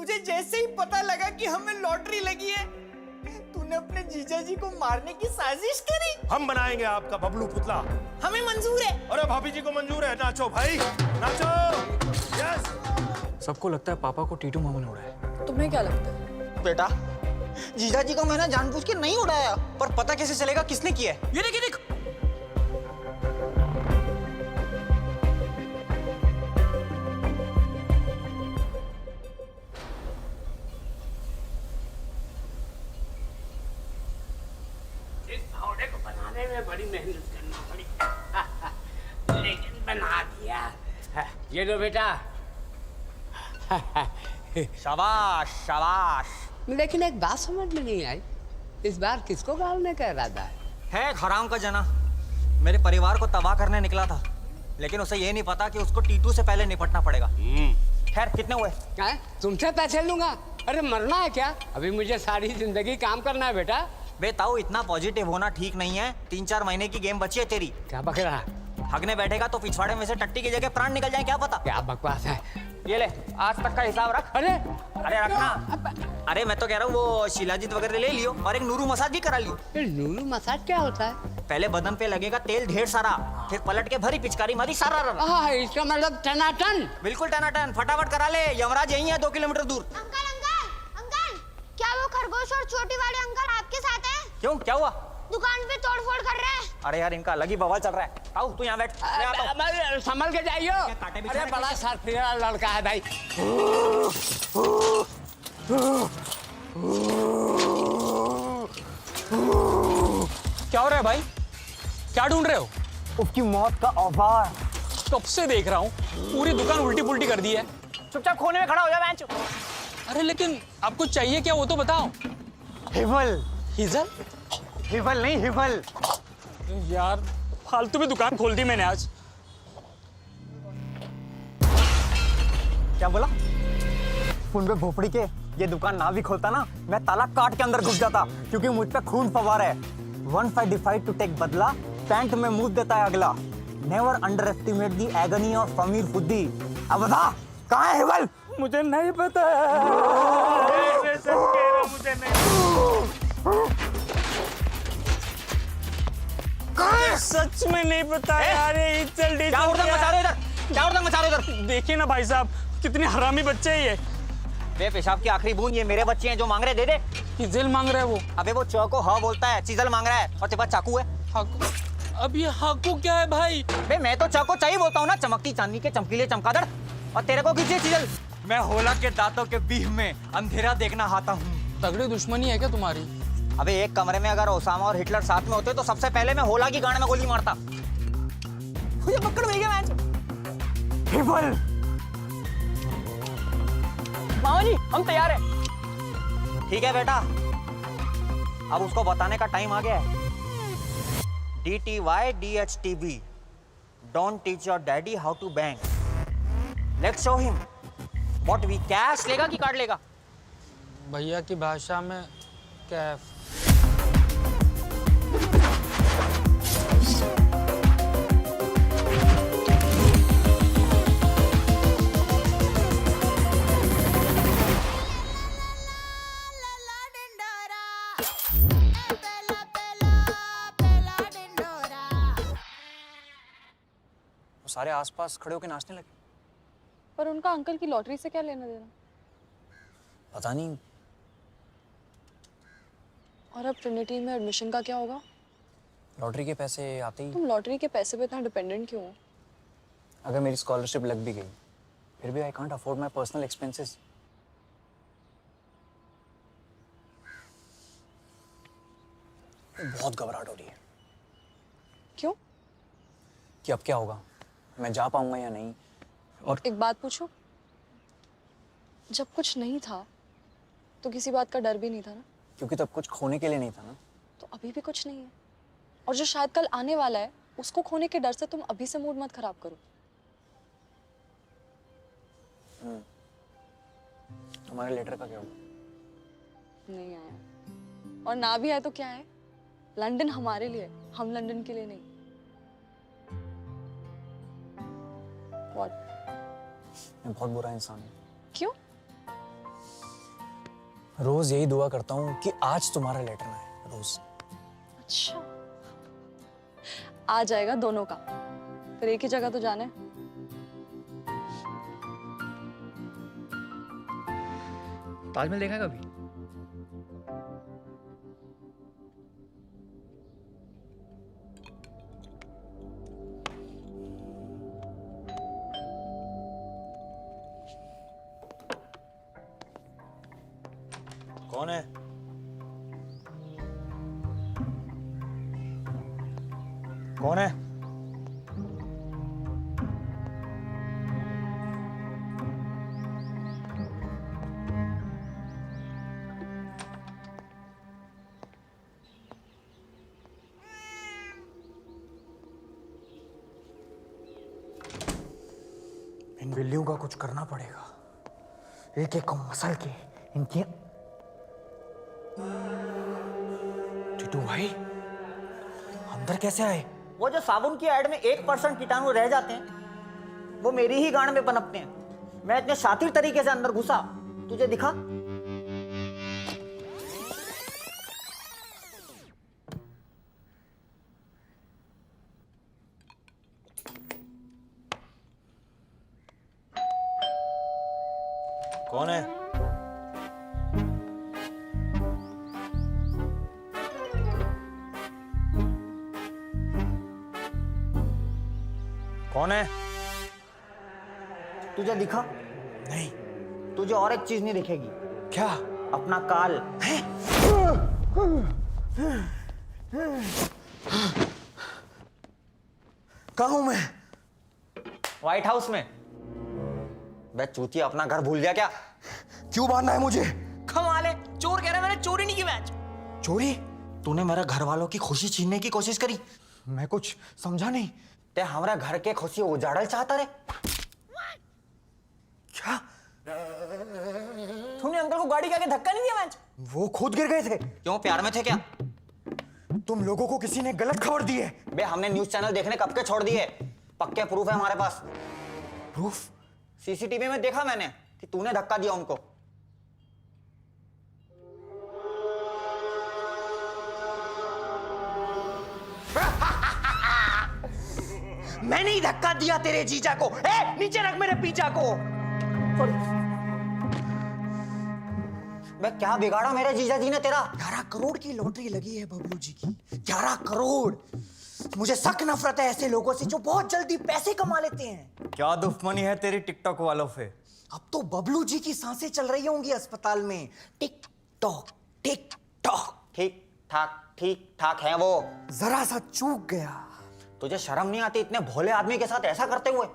तुझे जैसे ही पता लगा कि हमें लॉटरी लगी है, तूने अपने जीजा जी को मारने की साजिश करी। हम बनाएंगे आपका बबलू पुतला। हमें मंजूर है। अरे भाभी जी को मंजूर है। नाचो भाई, नाचो। यस। सबको लगता है पापा को टीटू मामा ने उड़ाया। तुम्हें क्या लगता है? बेटा, जीजा जी को मैंने जानबूझ के नहीं उड़ाया। पर पता कैसे चलेगा किसने किया है? ये देख। इस फावड़े को बनाने में बड़ी मेहनत करना पड़ी, लेकिन बना दिया। ये लो बेटा। शाबाश शाबाश। लेकिन एक बात समझ में नहीं आई, इस बार किसको गालने का इरादा है? है हराम का जना, मेरे परिवार को तबाह करने निकला था, लेकिन उसे ये नहीं पता कि उसको टीटू से पहले निपटना पड़ेगा। खैर कितने हुए? तुमसे पैसे लूंगा? अरे मरना है क्या? अभी मुझे सारी जिंदगी काम करना है बेटा। बे ताऊ, इतना पॉजिटिव होना ठीक नहीं है। 3-4 महीने की गेम बची है तेरी। क्या बक रहा? हगने बैठेगा तो पिछवाड़े में से टट्टी की जगह प्राण निकल जाए, क्या पता। क्या बकवास है? ये ले, आज तक का हिसाब रख। अरे अरे रखना। अरे मैं तो कह रहा हूँ वो शिलाजीत वगैरह ले लियो और एक नूरू मसाज भी करा लियो। नूरू मसाज क्या होता है? पहले बदन पे लगेगा तेल ढेर सारा, फिर पलट के भरी पिचकारी मारी सारा रहा। इसका मतलब टनाटन। बिल्कुल टनाटन, फटाफट करा ले। यमराज यही है 2 किलोमीटर दूर। अंकल अंकल अंकल, क्या वो खरगोश और छोटी वाले अंकल आपके साथ हैं? क्यों, क्या हुआ? दुकान पे तोड़फोड़ कर रहे हैं। अरे यार, इनका अलग ही बवाल चल रहा है। आओ तू यहाँ बैठ। संभल के जाइयो। कांटे भी अरे चढ़े बड़ा हैं। सार्फिया लड़का है भाई। क्या हो रहा है भाई? क्या ढूंढ रहे हो? उसकी मौत का ऑफर। कब से देख रहा हूँ, पूरी दुकान उल्टी पुल्टी कर दी है। चुपचाप खोने में खड़ा हो जा बेंच। अरे लेकिन आपको चाहिए क्या वो तो बताओ। हिवल। हिजल? हिवल नहीं, हिवल। यार फालतू में दुकान खोल दी मैंने आज। क्या बोला? फोन पे भोपड़ी के ये दुकान ना भी खोलता ना, मैं ताला काट के अंदर घुस जाता, क्योंकि मुझ पे खून फवार है। 1 fight decide to take बदला, पैंट में मुंह देता है अगला। Never underestimate the agony of फमीर खुदी। अब बता कहाँ है हिवल? मुझे नहीं पता। मुझे नहीं। सच में नहीं पता यार। ये चल डी क्या उड़दंग मचा रहे हो इधर? क्या उड़दंग मचा रहे हो इधर? देखिए ना भाई साहब, कितने हरामी बच्चे हैं ये। बे पेशाब की आखिरी बूंद ये मेरे बच्चे हैं, जो मांग रहे दे दे। चिजल मांग रहा है वो। अबे वो चौ को हाँ बोलता है, चीजल मांग रहा है। और तेरे पास चाकू है? हाकू? अब ये हाकू क्या है भाई? बे मैं तो चाकू चाहिए बोलता हूँ ना, चमकती चांदी के चमकीले चमकादड़। और तेरे को किसी चीजल? मैं होला के दांतों के बीच में अंधेरा देखना आता हूँ। तगड़ी दुश्मनी है क्या तुम्हारी? अबे एक कमरे में अगर ओसामा और हिटलर साथ में होते तो सबसे पहले मैं होला की गांड में गोली मारता। ये पकड़ भैया मैच। हिवल। मामा जी हम तैयार हैं। ठीक है बेटा, अब उसको बताने का टाइम आ गया है। DTY DHTB, Don't teach your daddy how to bang. Let's show him. What we cash लेगा कि कार्ड लेगा? भैया की भाषा में कैफ। सारे आसपास खड़े होकर नाचने लगे। पर उनका अंकल की लॉटरी से क्या लेना देना? पता नहीं। और अब ट्रिनिटी में एडमिशन का क्या होगा? लॉटरी के पैसे आते ही। तुम लॉटरी के पैसे पे इतना डिपेंडेंट क्यों हो? अगर मेरी स्कॉलरशिप लग भी गई, फिर भी I can't afford my personal expenses. बहुत घबराहट हो रही है। क्यों? कि अब क्या होगा, मैं जा पाऊंगा या नहीं। और एक बात पूछो, जब कुछ नहीं था तो किसी बात का डर भी नहीं था ना? क्योंकि तब कुछ खोने के लिए नहीं था ना। तो अभी भी कुछ नहीं है, और जो शायद कल आने वाला है उसको खोने के डर से तुम अभी से मूड मत खराब करो। तुम्हारे लेटर का क्या हुआ? नहीं आया, और ना भी आया तो क्या है, लंदन हमारे लिए, हम लंदन के लिए नहीं। What? मैं बहुत बुरा इंसान हूँ। क्यों? रोज यही दुआ करता हूँ कि आज तुम्हारा लेटर ना आए, रोज। अच्छा, आ जाएगा दोनों का, फिर एक ही जगह तो जाना है। ताजमहल देखा है कभी? कौन है? कौन है? इन बिल्लियों का कुछ करना पड़ेगा, एक एक को मसल के इनकी। टीटू भाई अंदर कैसे आए? वो जो साबुन की ऐड में 1% कीटाणु रह जाते हैं वो मेरी ही गांड में पनपते हैं। मैं इतने शातिर तरीके से अंदर घुसा, तुझे दिखा? कौन है? कौन है? तुझे दिखा? नहीं। तुझे और एक चीज नहीं दिखेगी। क्या? अपना काल। कहाँ हूं मैं? व्हाइट हाउस में। बे चूतिया, अपना घर भूल गया क्या? क्यों मारना है मुझे? कमाल है, चोर कह रहा है मैंने चोरी नहीं की मैच। चोरी? तूने मेरे घर वालों की खुशी छीनने की कोशिश करी। मैं कुछ समझा नहीं। ते हमारा घर के खुशी उजाड़ल चाहता रे। क्या? तूने अंकल को गाड़ी के आगे धक्का नहीं दिया मैच? वो खुद गिर गए थे। क्यों, प्यार में थे क्या? तुम लोगों को किसी ने गलत खबर दी है। बे हमने न्यूज चैनल देखने कब के छोड़ दिए। पक्के प्रूफ है हमारे पास। प्रूफ? सीसीटीवी में देखा मैंने कि तूने धक्का दिया उनको। मैंने ही धक्का दिया तेरे जीजा को। ए, नीचे रख मेरे पीछा को। मैं क्या बिगाड़ा मेरे जीजा जी ने तेरा? 11 करोड़ की लॉटरी लगी है बबलू जी की। 11 करोड़। मुझे सख्त नफरत है ऐसे लोगों से जो बहुत जल्दी पैसे कमा लेते हैं। क्या दुश्मनी है तेरी टिकटॉक वालों से? अब तो बबलू जी की सांसें चल रही होंगी अस्पताल में। Tick tock tick tock. ठीक ठाक है वो। जरा सा चूक गया। तुझे शर्म नहीं आती इतने भोले आदमी के साथ ऐसा करते हुए?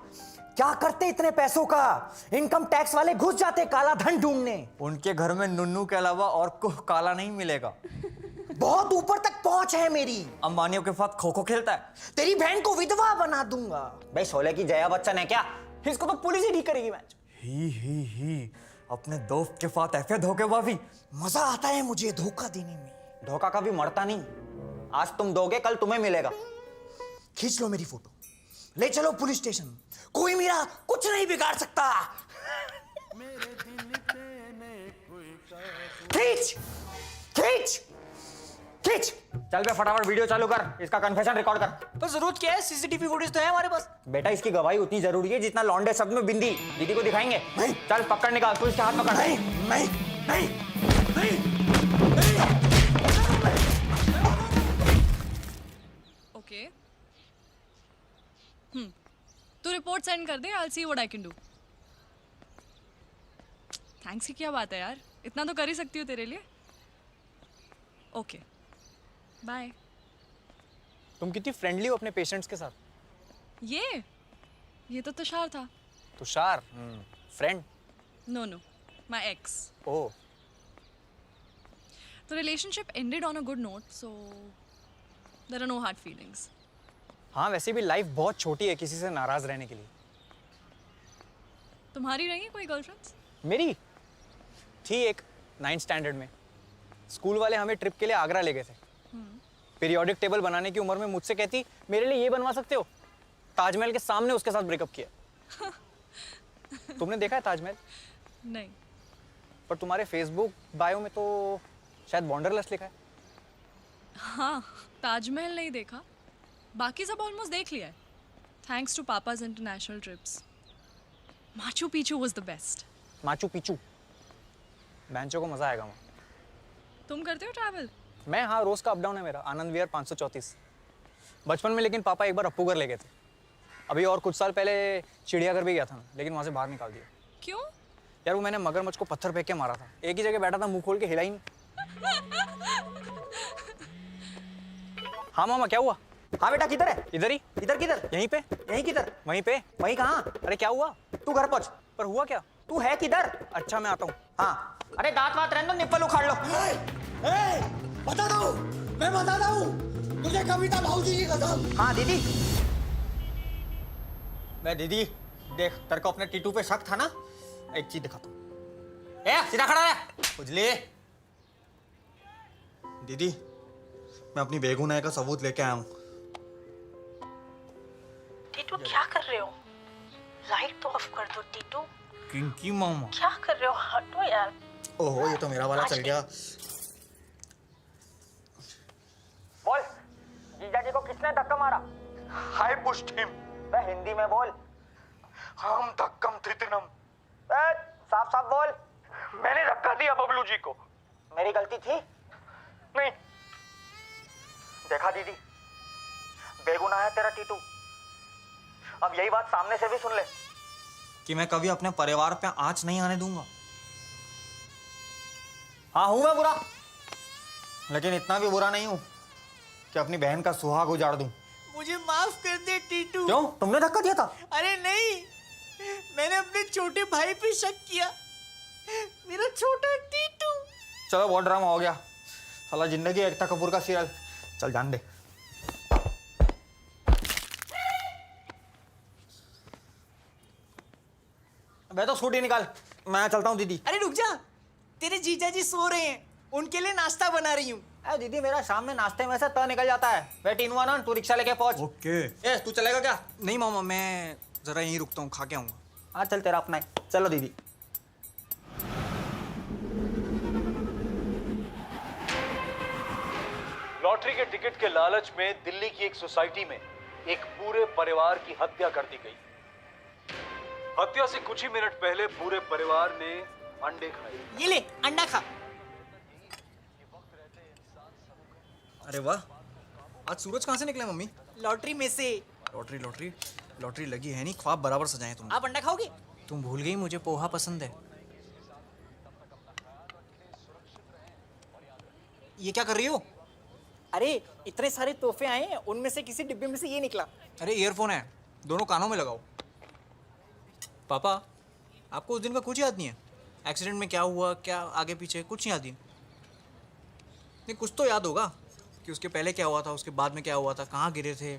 क्या करते इतने पैसों का? इनकम टैक्स वाले घुस जाते काला धन ढूंढने। उनके घर में नुन्नू के अलावा और कुछ काला नहीं मिलेगा। बहुत ऊपर तक पहुंच है मेरी। अंबानियों के साथ खो खो खेलता है। तेरी बहन को विधवा बना दूंगा। भाई शोले की जया बच्चन है क्या? इसको तो पुलिस ही ठीक करेगी मैच। ही अपने दोस्त के साथ ऐसे धोखेबाजी। मजा आता है मुझे धोखा देने में। धोखा कभी मरता नहीं। आज तुम दोगे कल तुम्हें मिलेगा। खींच लो मेरी फोटो, ले चलो पुलिस स्टेशन। कोई मेरा कुछ नहीं बिगाड़ सकता। खींच खींच खींच। चल बे फटाफट वीडियो चालू कर, इसका कन्फेशन रिकॉर्ड कर। तो जरूरत क्या है, सीसीटीवी फुटेज तो है हमारे पास। बेटा इसकी गवाही उतनी जरूरी है जितना लौंडे शब्द में बिंदी। दीदी को दिखाएंगे। नहीं। चल पकड़ निकाल, पुलिस के हाथ पकड़। नहीं नहीं नहीं नहीं। ओके, तू रिपोर्ट सेंड कर दे, I will see what I can do. Thanks की क्या बात है यार, इतना तो कर ही सकती हूँ तेरे लिए। Okay bye. तुम कितनी फ्रेंडली हो अपने पेशेंट्स के साथ। ये तो तुषार था। Tushar friend? No my ex. Oh, The relationship ended on a good note, so there are no hard feelings. हाँ वैसे भी लाइफ बहुत छोटी है किसी से नाराज रहने के लिए। तुम्हारी रही है कोई गर्लफ्रेंड्स? मेरी थी एक 9th स्टैंडर्ड में। स्कूल वाले हमें ट्रिप के लिए आगरा ले गए थे। पीरियोडिक टेबल बनाने की उम्र में मुझसे कहती मेरे लिए ये बनवा सकते हो। ताजमहल के सामने उसके साथ ब्रेकअप किया। तुमने देखा है ताजमहल? नहीं। पर तुम्हारे फेसबुक बायो में तो शायद वॉन्डरलस्ट लिखा है। हाँ, ताजमहल नहीं देखा, बाकी सब ऑलमोस्ट देख लिया है, thanks to papa's international trips. Machu Picchu was the best. Machu Picchu, बैंचो को मजा आएगा वहाँ। तुम करते हो ट्रैवल? मैं, हाँ, रोज का अप डाउन है मेरा। आनंद विहार 534 बचपन में, लेकिन पापा एक बार अप्पूगर ले गए थे। अभी और कुछ साल पहले चिड़ियाघर भी गया था मैं, लेकिन वहाँ से बाहर निकाल दिया। क्यों? यार वो मैंने मगरमच्छ को पत्थर फेंक के मारा था, एक ही जगह बैठा था, मुंह खोल के हिला ही नहीं। हाँ मामा, क्या हुआ? हाँ बेटा, किधर है? इधर ही। इधर किधर? यहीं पे। यहीं किधर? वहीं पे। वहीं कहाँ? अरे क्या हुआ? तू घर पहुंच। पर हुआ क्या? तू है किधर? अच्छा मैं आता हूँ। हाँ, अरे दांत वात रहने दो, निप्पल उखाड़ लो। बताता हूँ, मैं बताता हूँ तुझे कविता भाऊजी की कसम। हाँ दीदी। मैं दीदी, देख तेरे को अपने टीटू पे शक था ना, एक चीज दिखाता हूँ। ए सीधा खड़ा रह, उजली। दीदी, मैं अपनी बेगुनाही का सबूत लेके आया हूँ। टीटू क्या कर रहे हो? लाइट तो ऑफ कर दो टीटू। किंकी मामा। क्या कर रहे हो? हटो यार। ओहो, ये तो मेरा वाला चल गया। बोल, जीजा जी को किसने धक्का मारा? हाय पुश्ड हिम। बे हिंदी में बोल। हम धक्कम थितनम। साफ साफ बोल। मैंने धक्का दिया बबलू जी को। मेरी गलती थी? नहीं। देखा दीदी, बेगुनाह है तेरा टीटू। अब यही बात सामने से भी सुन ले कि मैं कभी अपने परिवार पे आंच नहीं आने दूंगा। हाँ हूं मैं बुरा, लेकिन इतना भी बुरा नहीं हूं कि अपनी बहन का सुहाग उजाड़ दूं। मुझे माफ कर दे टीटू। क्यों? तुमने धक्का दिया था? अरे नहीं, मैंने अपने छोटे भाई पे शक किया, मेरा छोटा टीटू। चलो बहुत ड्रामा हो गया, साला जिंदगी एकता कपूर का सीरियल। चल जान दे। मैं तो स्कूटी निकाल, मैं चलता हूँ दीदी। अरे रुक जा, तेरे जीजा जी सो रहे हैं, उनके लिए नाश्ता बना रही हूँ। अरे दीदी, मेरा शाम में नाश्ते में से त निकल जाता है। बैठ इनवा ना, तू रिक्शा लेके पहुंच। ओके। ए तू चलेगा क्या? नहीं मामा, मैं जरा यहीं रुकता हूँ, खा के आऊँगा। हाँ चल, तेरा अपना है। चलो दीदी। लॉटरी के टिकट के लालच में दिल्ली की एक सोसाइटी में एक पूरे परिवार की हत्या कर दी गई। हत्या से कुछ ही मिनट पहले पूरे परिवार ने अंडे खाए। ये ले अंडा खा। अरे वाह, आज सूरज कहाँ से निकला मम्मी? लॉटरी में से। लॉटरी लॉटरी लॉटरी लगी है नहीं, ख्वाब बराबर सजाए तुम। आप अंडा खाओगे? तुम भूल गई मुझे पोहा पसंद है। ये क्या कर रही हो? अरे इतने सारे तोहफे आए हैं, उनमें से किसी डिब्बे में से ये निकला। अरे ईयरफोन है, दोनों कानों में लगाओ। पापा, आपको उस दिन का कुछ याद नहीं है? एक्सीडेंट में क्या हुआ, क्या आगे पीछे, कुछ नहीं याद है? नहीं, कुछ तो याद होगा कि उसके पहले क्या हुआ था, उसके बाद में क्या हुआ था, कहाँ गिरे थे।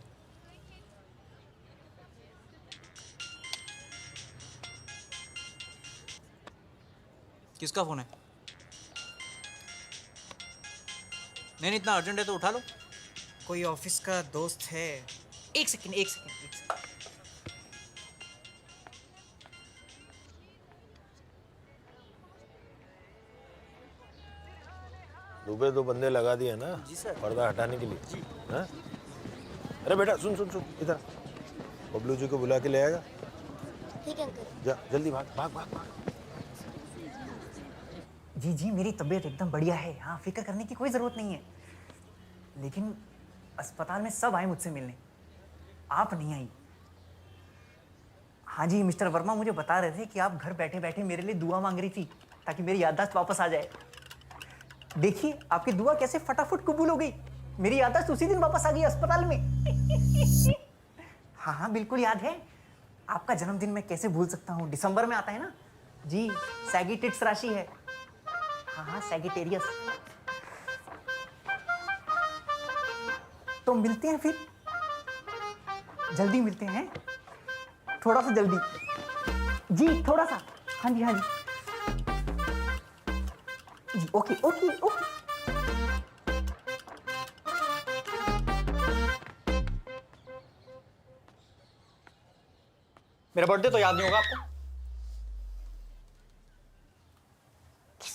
किसका फोन है? नहीं, इतना अर्जेंट है तो उठा लो। कोई ऑफिस का दोस्त है। एक सेकंड, एक सेकंड, एक सेकंड। दुबे दो बंदे लगा दिए ना जी सर। पर्दा हटाने के लिए जी। हाँ? अरे बेटा सुन सुन सुन, इधर बबलू जी को बुला के ले आएगा। ठीक है अंकल। जा जल्दी भाग भाग भाग भाग। जी जी, मेरी तबीयत एकदम बढ़िया है। हाँ, फिक्र करने की कोई ज़रूरत नहीं है। लेकिन अस्पताल में सब आए मुझसे मिलने, आप नहीं आई। हाँ जी, मिस्टर वर्मा मुझे बता रहे थे कि आप घर बैठे बैठे मेरे लिए दुआ मांग रही थी ताकि मेरी याददाश्त वापस आ जाए। देखिए आपकी दुआ कैसे फटाफट कबूल हो गई। मेरी याददाश्त उसी दिन वापस आ गई अस्पताल में। हाँ हाँ बिल्कुल याद है। आपका जन्मदिन मैं कैसे भूल सकता हूँ, दिसंबर में आता है ना जी। सैगिटेट्स राशि है। हाँ हाँ, सैगिटेरियस। तो मिलते हैं फिर, जल्दी मिलते हैं, थोड़ा सा जल्दी जी, थोड़ा सा। हाँ जी हाँ जी जी, ओके ओके ओके। मेरा बर्थडे तो याद नहीं होगा आपको?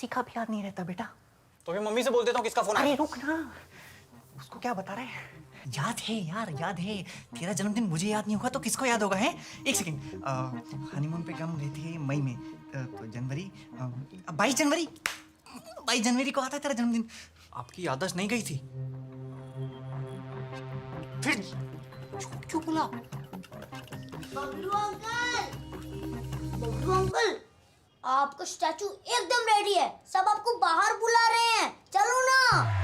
किसी का भी याद नहीं रहता बेटा। तो फिर मम्मी से बोल देता हूँ किसका फोन अरे है। रुक ना, उसको क्या बता रहे हैं? याद है यार, याद है। तेरा जन्मदिन मुझे याद नहीं होगा तो किसको याद होगा? है एक सेकंड, हनीमून पे हम गए थे मई में, तो जनवरी, 22 जनवरी, 22 जनवरी को आता है तेरा जन्मदिन। आपकी याददाश्त नहीं गई थी? फिर झूठ क्यों बोला? बबलू अंकल, आपका स्टैचू एकदम रेडी है, सब आपको बाहर बुला रहे हैं, चलो ना।